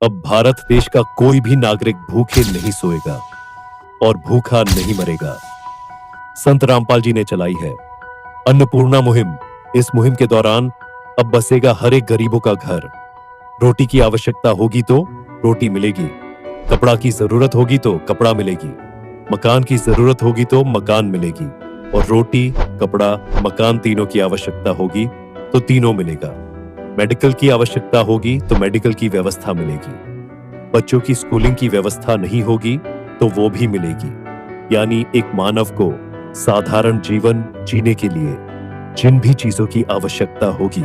अब भारत देश का कोई भी नागरिक भूखे नहीं सोएगा और भूखा नहीं मरेगा। संत रामपाल जी ने चलाई है अन्नपूर्णा मुहिम। इस मुहिम के दौरान अब बसेगा हर एक गरीबों का घर। रोटी की आवश्यकता होगी तो रोटी मिलेगी, कपड़ा की जरूरत होगी तो कपड़ा मिलेगी, मकान की जरूरत होगी तो मकान मिलेगी, और रोटी, कपड़ा, मकान तीनों की आवश्यकता होगी तो तीनों मिलेगा। मेडिकल की आवश्यकता होगी तो मेडिकल की व्यवस्था मिलेगी। बच्चों की स्कूलिंग की व्यवस्था नहीं होगी तो वो भी मिलेगी। यानी एक मानव को साधारण जीवन जीने के लिए जिन भी चीजों की आवश्यकता होगी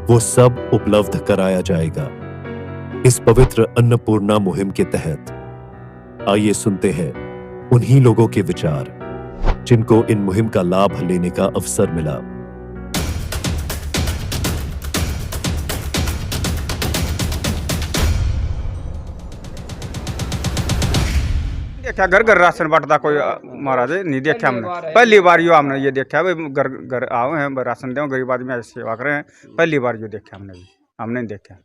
वो सब उपलब्ध कराया जाएगा इस पवित्र अन्नपूर्णा मुहिम के तहत। आइए सुनते हैं उन्हीं लोगों के विचार जिनको इन मुहिम का लाभ लेने का अवसर मिला। देखा घर घर राशन बांटता कोई महाराज नहीं देखा हमने। पहली बार यो हमने ये देखा भाई घर घर आओ हैं राशन दो गरीब आदमी ऐसी सेवा कर रहे हैं। पहली बार यो देखा हमने भी, हमने नहीं देखा।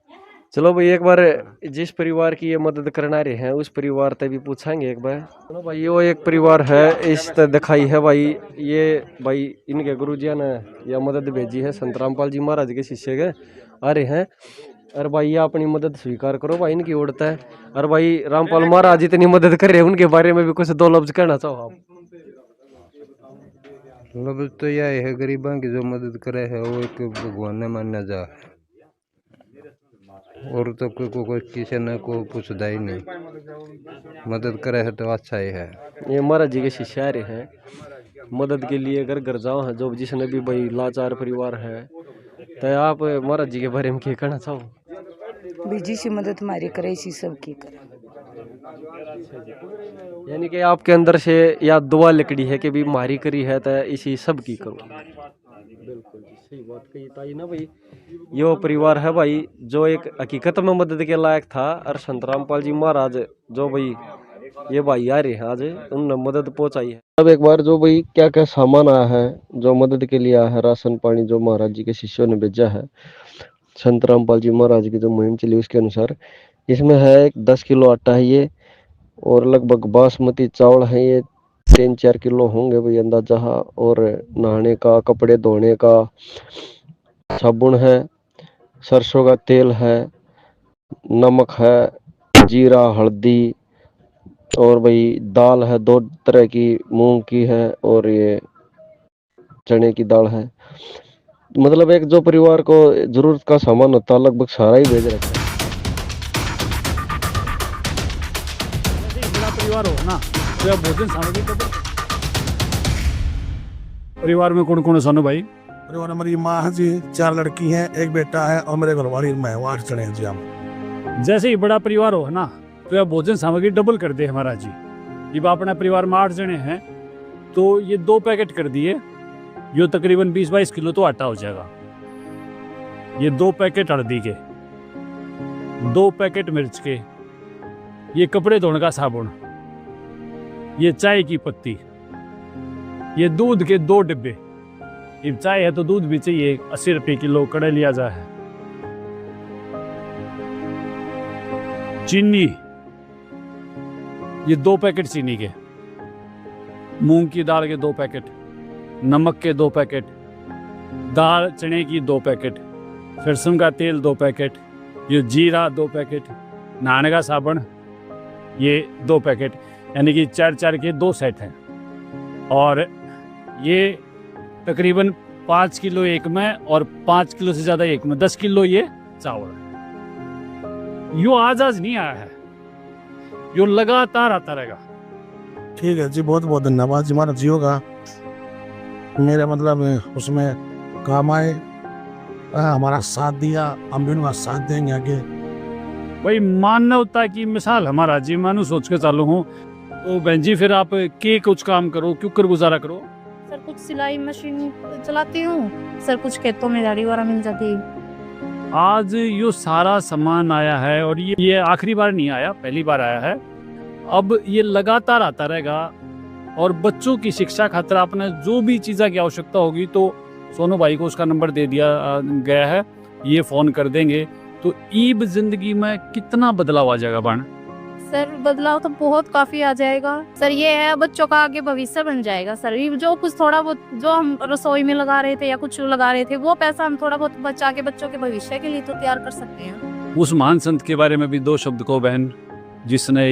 चलो भाई एक बार जिस परिवार की ये मदद करना रहे हैं उस परिवार तक भी पूछेंगे एक बार। चलो भाई ये वो एक परिवार है इस तरह दिखाई है भाई। ये भाई इनके गुरुजी ने यह मदद भेजी है, संत रामपाल जी महाराज के शिष्य के आ रहे हैं। और भाई ये अपनी मदद स्वीकार करो भाई, इनकी ओरत है। और भाई रामपाल महाराज इतनी मदद कर रहे हैं उनके बारे में भी कुछ दो लफ्ज कहना चाहो आप? लफ्ज तो यह है गरीबों की जो मदद करे है वो एक भगवान ने माना जा, और तो कोई किसी ने को पूछता ही नहीं। मदद करे है तो अच्छा ही है। ये महाराज जी के शिष्य आ रहे हैं मदद के लिए घर घर जाओ है जो जिसने भी भाई लाचार परिवार है। तो आप महाराज जी के बारे में क्या कहना चाहो? बीजी से मदद हमारी करे इसी सब की करे। यानी कि आपके अंदर से या दुआ लिकड़ी है कि भी मारी करी है तो इसी सब की करो। बिल्कुल सही बात कही ताई ना भाई। यो परिवार है भाई जो एक हकीकत में मदद के लायक था। और संत रामपाल जी महाराज जो भाई ये भाई आ रहे हैं आज उन्होंने मदद पहुंचाई है। अब एक बार जो भाई क्या क्या सामान आया है जो मदद के लिए आया है, राशन पानी जो महाराज जी के शिष्यों ने भेजा है संत रामपाल जी महाराज की जो मुहिम चली उसके अनुसार, इसमें है 10 किलो आटा है ये, और लगभग बासमती चावल है ये 3-4 किलो होंगे भाई अंदाजा। और नहाने का, कपड़े धोने का साबुन है, सरसों का तेल है, नमक है, जीरा, हल्दी, और भाई दाल है 2 तरह की, मूंग की है और ये चने की दाल है। मतलब एक जो परिवार को जरूरत का सामान होता है लगभग सारा ही भेज रखा है। बड़ा परिवार हो ना तो यह भोजन सामग्री तो परिवार में कौन कौन है सानू भाई? परिवार हमारी माँ है जी, 4 लड़की हैं, 1 बेटा है और मेरे घरवाली मैं हूँ, 8 जने हैं जी हम। जैसे ही बड़ा परिवार हो ना तो यह भोजन सामग्री डबल कर दे हमारा जी। जब अपने परिवार में 8 जने हैं तो ये 2 पैकेट कर दिए, यो तकरीबन 20-22 किलो तो आटा हो जाएगा। ये 2 पैकेट हल्दी के, 2 पैकेट मिर्च के, ये कपड़े धोने का साबुन, ये चाय की पत्ती, ये दूध के 2 डिब्बे। अब चाय है तो दूध भी चाहिए, 80 रुपये किलो कड़े लिया जाए। चीनी, ये 2 पैकेट चीनी के, मूंग की दाल के 2 पैकेट, नमक के 2 पैकेट, दाल चने की 2 पैकेट, सरसों का तेल 2 पैकेट, ये जीरा 2 पैकेट, नहाने का साबुन ये 2 पैकेट, यानी कि 4-4 के 2 सेट हैं। और ये तकरीबन 5 किलो एक में और 5 किलो से ज़्यादा एक में 10 किलो ये चावल है। यो आज नहीं आया है, यो लगातार आता रहेगा। ठीक है जी, बहुत बहुत धन्यवाद जी, हमारा जियो का मेरे मतलब उसमें काम आए, हमारा साथ दिया, हम भी उनका साथ देंगे आगे। भाई मानवता की मिसाल हमारा जी, मानो सोच के चालू हूँ। तो बहन जी फिर आप के कुछ काम करो, क्यों कर गुजारा करो? सर कुछ सिलाई मशीन चलाती हूँ सर, कुछ खेतों में झाड़ी वगैरह मिल जाती है। आज यो सारा सामान आया है और ये आखिरी बार नहीं आया, पहली बार आया है। अब ये लगातार आता रहेगा। और बच्चों की शिक्षा खातिर आपने जो भी चीज़ों की आवश्यकता होगी तो सोनू भाई को उसका नंबर दे दिया गया है, ये फ़ोन कर देंगे तो ईब जिंदगी में कितना बदलाव आ जाएगा बाण? सर बदलाव तो बहुत काफी आ जाएगा सर। ये है बच्चों का आगे भविष्य बन जाएगा सर। ये जो कुछ थोड़ा बहुत जो हम रसोई में लगा रहे थे या कुछ लगा रहे थे, वो पैसा हम थोड़ा बहुत बचा के बच्चों के भविष्य के लिए तो तैयार कर सकते हैं। उस महान संत के बारे में भी दो शब्द को बहन, जिसने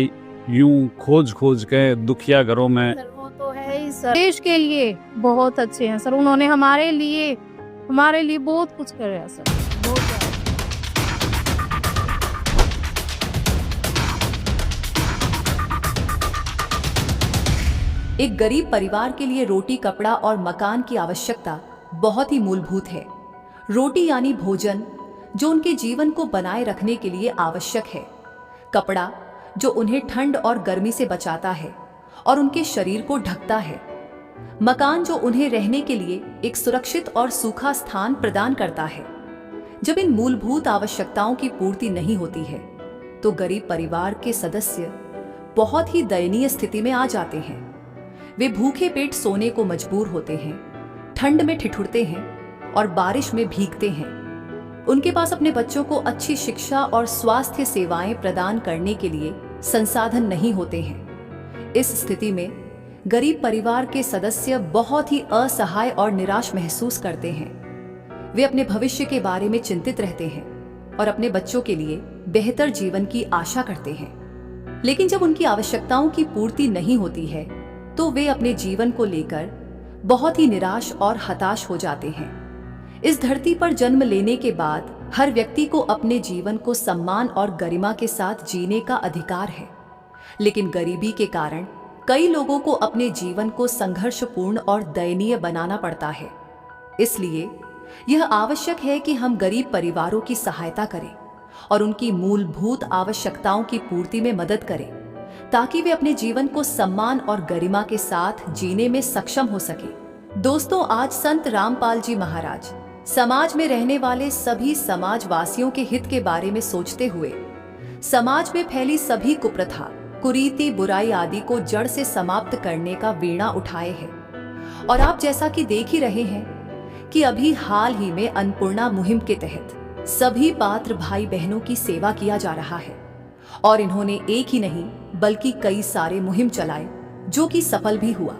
यूं खोज खोज के दुखिया घरों में। सर वो तो है ही सर, देश के लिए बहुत अच्छे हैं सर। उन्होंने हमारे लिए बहुत कुछ कर है सर, बहुत ज्यादा। एक गरीब परिवार के लिए रोटी, कपड़ा और मकान की आवश्यकता बहुत ही मूलभूत है। रोटी यानी भोजन जो उनके जीवन को बनाए रखने के लिए आवश्यक है, कपड़ा जो उन्हें ठंड और गर्मी से बचाता है और उनके शरीर को ढकता है, मकान जो उन्हें रहने के लिए एक सुरक्षित और सूखा स्थान प्रदान करता है। जब इन मूलभूत आवश्यकताओं की पूर्ति नहीं होती है तो गरीब परिवार के सदस्य बहुत ही दयनीय स्थिति में आ जाते हैं। वे भूखे पेट सोने को मजबूर होते हैं, ठंड में ठिठुरते हैं और बारिश में भीगते हैं। उनके पास अपने बच्चों को अच्छी शिक्षा और स्वास्थ्य सेवाएं प्रदान करने के लिए संसाधन नहीं होते हैं। इस स्थिति में गरीब परिवार के सदस्य बहुत ही असहाय और निराश महसूस करते हैं। वे अपने भविष्य के बारे में चिंतित रहते हैं और अपने बच्चों के लिए बेहतर जीवन की आशा करते हैं। लेकिन जब उनकी आवश्यकताओं की पूर्ति नहीं होती है तो वे अपने जीवन को लेकर बहुत ही निराश और हताश हो जाते हैं। इस धरती पर जन्म लेने के बाद हर व्यक्ति को अपने जीवन को सम्मान और गरिमा के साथ जीने का अधिकार है, लेकिन गरीबी के कारण कई लोगों को अपने जीवन को संघर्षपूर्ण और दयनीय बनाना पड़ता है। इसलिए यह आवश्यक है कि हम गरीब परिवारों की सहायता करें और उनकी मूलभूत आवश्यकताओं की पूर्ति में मदद करें, ताकि वे अपने जीवन को सम्मान और गरिमा के साथ जीने में सक्षम हो सके। दोस्तों, आज संत रामपाल जी महाराज समाज में रहने वाले सभी समाजवासियों के हित के बारे में सोचते हुए समाज में फैली सभी कुप्रथा, कुरीति, बुराई आदि को जड़ से समाप्त करने का वीणा उठाए हैं। और आप जैसा कि देख ही रहे हैं कि अभी हाल ही में अन्नपूर्णा मुहिम के तहत सभी पात्र भाई बहनों की सेवा किया जा रहा है और इन्होंने एक ही नहीं बल्कि कई सारे मुहिम चलाए जो कि सफल भी हुआ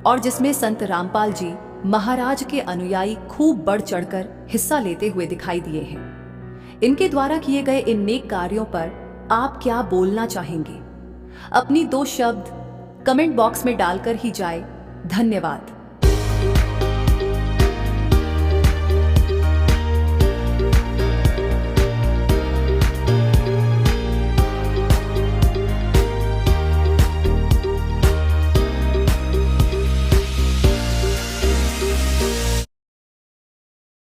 और जिसमें संत रामपाल जी महाराज के अनुयायी खूब बढ़ चढ़कर हिस्सा लेते हुए दिखाई दिए हैं। इनके द्वारा किए गए इन नेक कार्यों पर आप क्या बोलना चाहेंगे? अपनी 2 शब्द कमेंट बॉक्स में डालकर ही जाए। धन्यवाद।